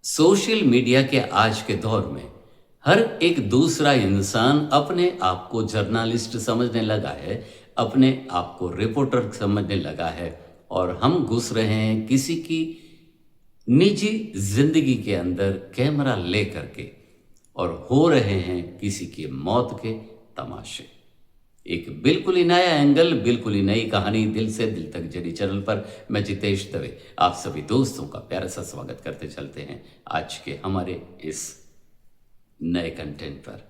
Social media के आज के दौर में हर एक दूसरा इंसान अपने आप को जर्नलिस्ट समझने लगा है, अपने आप को रिपोर्टर समझने लगा है और हम घुस रहे हैं किसी की निजी जिंदगी के अंदर कैमरा लेकर के और हो रहे हैं किसी की मौत के तमाशे। एक बिल्कुल ही नया एंगल, बिल्कुल ही नई कहानी दिल से दिल तक जड़ी चैनल पर मैं जितेश दवे आप सभी दोस्तों का प्यारा सा स्वागत करते चलते हैं आज के हमारे इस नए कंटेंट पर।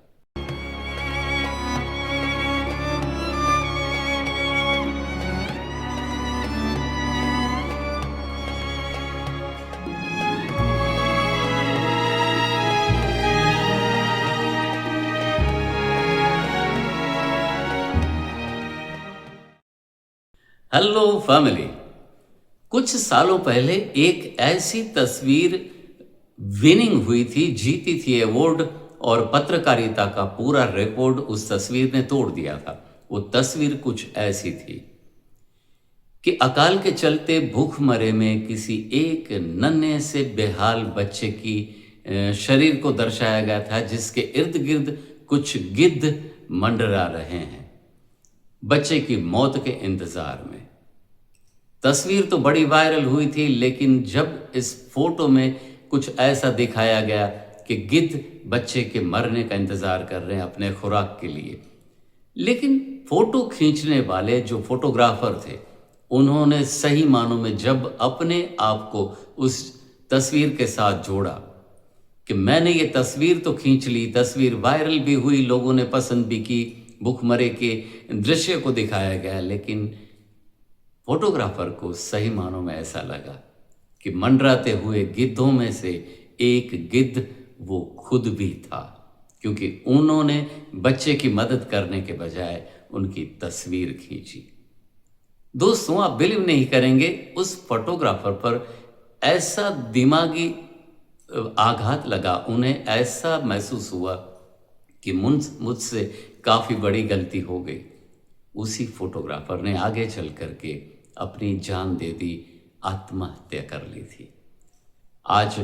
हेलो फैमिली, कुछ सालों पहले एक ऐसी तस्वीर विनिंग हुई थी, जीती थी अवार्ड और पत्रकारिता का पूरा रिकॉर्ड उस तस्वीर ने तोड़ दिया था। वो तस्वीर कुछ ऐसी थी कि अकाल के चलते भूखमरे में किसी एक नन्हे से बेहाल बच्चे की शरीर को दर्शाया गया था, जिसके इर्द गिर्द कुछ गिद्ध मंडरा रहे हैं बच्चे की मौत के इंतजार में। तस्वीर तो बड़ी वायरल हुई थी, लेकिन जब इस फोटो में कुछ ऐसा दिखाया गया कि गिद्ध बच्चे के मरने का इंतजार कर रहे हैं अपने खुराक के लिए, लेकिन फोटो खींचने वाले जो फोटोग्राफर थे उन्होंने सही मानों में जब अपने आप को उस तस्वीर के साथ जोड़ा कि मैंने ये तस्वीर तो खींच ली, तस्वीर वायरल भी हुई, लोगों ने पसंद भी की, भूखमरे के दृश्य को दिखाया गया, लेकिन फोटोग्राफर को सही मानों में ऐसा लगा कि मंडराते हुए गिद्धों में से एक गिद्ध वो खुद भी था, क्योंकि उन्होंने बच्चे की मदद करने के बजाय उनकी तस्वीर खींची। दोस्तों, आप बिलीव नहीं करेंगे, उस फोटोग्राफर पर ऐसा दिमागी आघात लगा, उन्हें ऐसा महसूस हुआ कि मुझसे काफ़ी बड़ी गलती हो गई। उसी फोटोग्राफर ने आगे चल करके अपनी जान दे दी, आत्महत्या कर ली थी। आज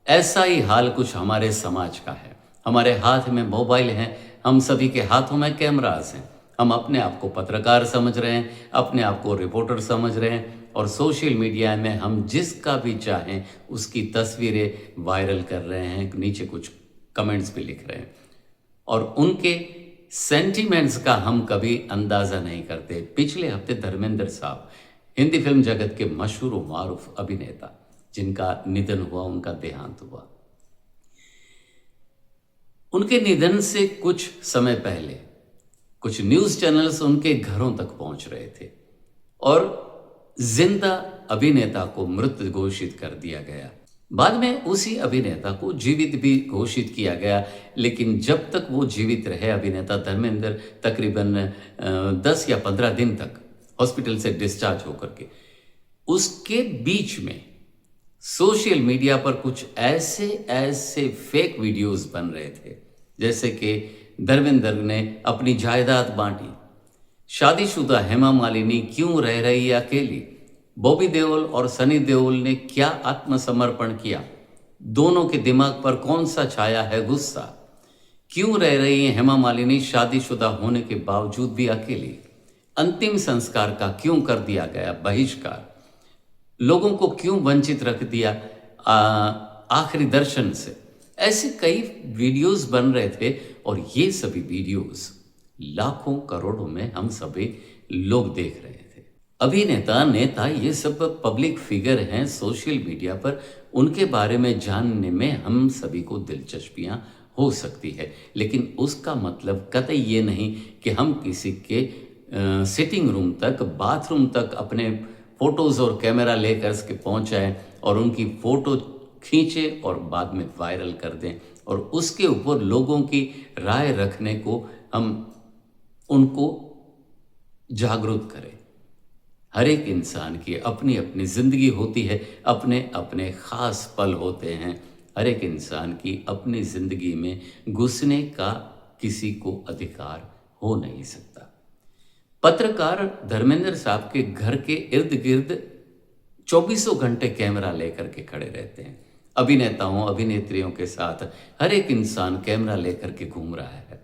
ऐसा ही हाल कुछ हमारे समाज का है। हमारे हाथ में मोबाइल हैं, हम सभी के हाथों में कैमरास हैं। हम अपने आप को पत्रकार समझ रहे हैं, अपने आप को रिपोर्टर समझ रहे हैं और सोशल मीडिया में हम जिसका भी चाहें उसकी तस्वीरें वायरल कर रहे हैं, नीचे कुछ कमेंट्स भी लिख रहे हैं और उनके सेंटिमेंट्स का हम कभी अंदाज़ा नहीं करते। पिछले हफ्ते धर्मेंद्र साहब, हिंदी फिल्म जगत के मशहूर व मारूफ अभिनेता, जिनका निधन हुआ, उनका देहांत हुआ। उनके निधन से कुछ समय पहले कुछ न्यूज़ चैनल्स उनके घरों तक पहुंच रहे थे और जिंदा अभिनेता को मृत घोषित कर दिया गया। बाद में उसी अभिनेता को जीवित भी घोषित किया गया, लेकिन जब तक वो जीवित रहे अभिनेता धर्मेंद्र, तकरीबन 10 या 15 दिन तक हॉस्पिटल से डिस्चार्ज होकर के, उसके बीच में सोशल मीडिया पर कुछ ऐसे फेक वीडियोस बन रहे थे, जैसे कि धर्मेंद्र ने अपनी जायदाद बांटी, शादीशुदा हेमा मालिनी क्यों रह रही है अकेली, बॉबी देओल और सनी देओल ने क्या आत्मसमर्पण किया, दोनों के दिमाग पर कौन सा छाया है गुस्सा, क्यों रह रही है हेमा मालिनी शादीशुदा होने के बावजूद भी अकेली, अंतिम संस्कार का क्यों कर दिया गया बहिष्कार, लोगों को क्यों वंचित रख दिया आखिरी दर्शन से। ऐसे कई वीडियोस बन रहे थे और ये सभी वीडियोस लाखों करोड़ों में हम सभी लोग देख रहे थे। अभिनेता, नेता, ये सब पब्लिक फिगर हैं सोशल मीडिया पर, उनके बारे में जानने में हम सभी को दिलचस्पियां हो सकती है, लेकिन उसका मतलब कतई ये नहीं कि हम किसी के सिटिंग रूम तक, बाथरूम तक अपने फोटोज़ और कैमरा लेकर के पहुँच जाएं और उनकी फ़ोटो खींचे और बाद में वायरल कर दें और उसके ऊपर लोगों की राय रखने को हम उनको जागरूक करें। हर एक इंसान की अपनी अपनी ज़िंदगी होती है, अपने अपने ख़ास पल होते हैं। हर एक इंसान की अपनी ज़िंदगी में घुसने का किसी को अधिकार हो नहीं सकता। पत्रकार धर्मेंद्र साहब के घर के इर्द गिर्द 24 घंटे कैमरा लेकर के खड़े रहते हैं। अभिनेताओं अभिनेत्रियों के साथ हर एक इंसान कैमरा लेकर के घूम रहा है।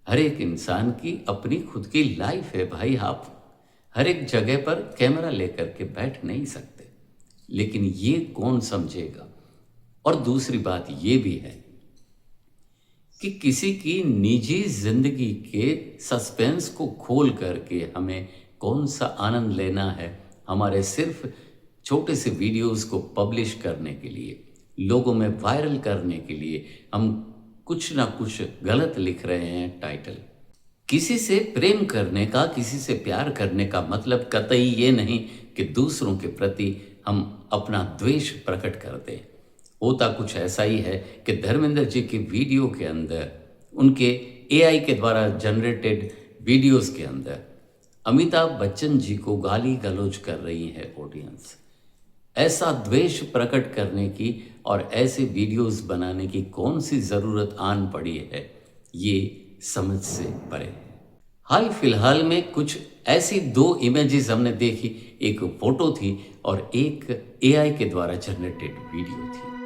हर एक इंसान की अपनी खुद की लाइफ है भाई। आप हर एक जगह पर कैमरा लेकर के बैठ नहीं सकते, लेकिन ये कौन समझेगा। और दूसरी बात ये भी है कि किसी की निजी जिंदगी के सस्पेंस को खोल करके हमें कौन सा आनंद लेना है। हमारे सिर्फ छोटे से वीडियोस को पब्लिश करने के लिए, लोगों में वायरल करने के लिए हम कुछ ना कुछ गलत लिख रहे हैं टाइटल। किसी से प्रेम करने का, किसी से प्यार करने का मतलब कतई ये नहीं कि दूसरों के प्रति हम अपना द्वेष प्रकट कर दें। होता कुछ ऐसा ही है कि धर्मेंद्र जी की वीडियो के अंदर, उनके एआई के द्वारा जनरेटेड वीडियोस के अंदर अमिताभ बच्चन जी को गाली गलौज कर रही है ऑडियंस। ऐसा द्वेष प्रकट करने की और ऐसे वीडियोस बनाने की कौन सी ज़रूरत आन पड़ी है, ये समझ से परे है। हाल फिलहाल में कुछ ऐसी दो इमेजेस हमने देखी, एक फोटो थी और एक एआई के द्वारा जनरेटेड वीडियो थी।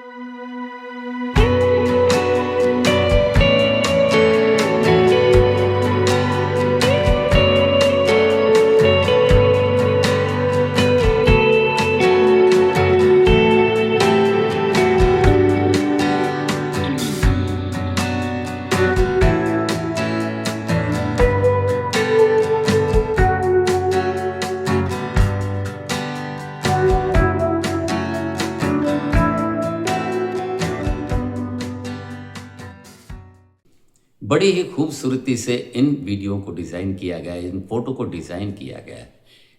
बड़ी ही खूबसूरती से इन वीडियो को डिज़ाइन किया गया है, इन फोटो को डिज़ाइन किया गया है।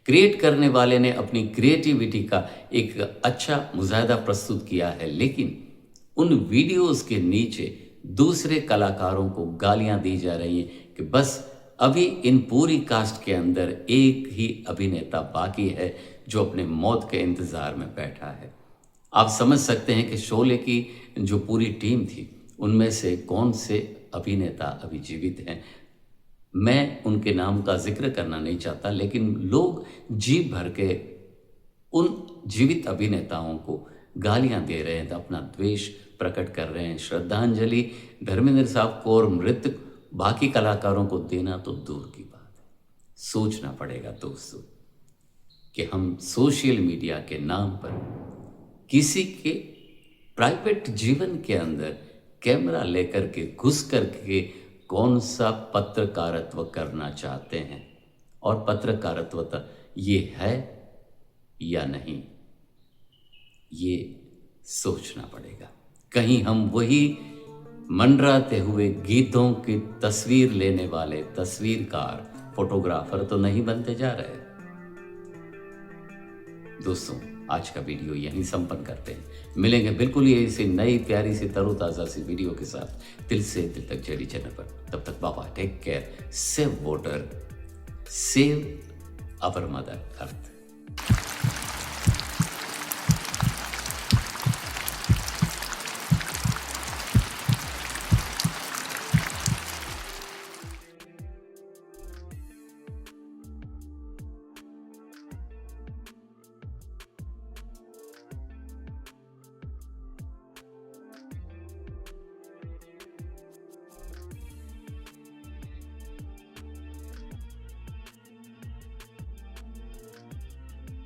क्रिएट करने वाले ने अपनी क्रिएटिविटी का एक अच्छा मुजाहिदा प्रस्तुत किया है, लेकिन उन वीडियोस के नीचे दूसरे कलाकारों को गालियां दी जा रही हैं कि बस अभी इन पूरी कास्ट के अंदर एक ही अभिनेता बाकी है जो अपने मौत के इंतज़ार में बैठा है। आप समझ सकते हैं कि शोले की जो पूरी टीम थी उनमें से कौन से अभिनेता अभी जीवित हैं। मैं उनके नाम का जिक्र करना नहीं चाहता, लेकिन लोग जी भर के उन जीवित अभिनेताओं को गालियां दे रहे हैं, अपना द्वेष प्रकट कर रहे हैं। श्रद्धांजलि धर्मेंद्र साहब को और मृतक बाकी कलाकारों को देना तो दूर की बात है। सोचना पड़ेगा दोस्तों कि हम सोशल मीडिया के नाम पर किसी के प्राइवेट जीवन के अंदर कैमरा लेकर के घुस करके कौन सा पत्रकारित्व करना चाहते हैं, और पत्रकारित्व ये है या नहीं, ये सोचना पड़ेगा। कहीं हम वही मंडराते हुए गीतों की तस्वीर लेने वाले तस्वीरकार, फोटोग्राफर तो नहीं बनते जा रहे। दोस्तों, आज का वीडियो यहीं संपन्न करते हैं। मिलेंगे बिल्कुल ही ऐसी नई प्यारी सी तरोताज़ा सी वीडियो के साथ दिल से दिल तक जेडी चैनल पर। तब तक बाबा, take care, save water, save our mother earth.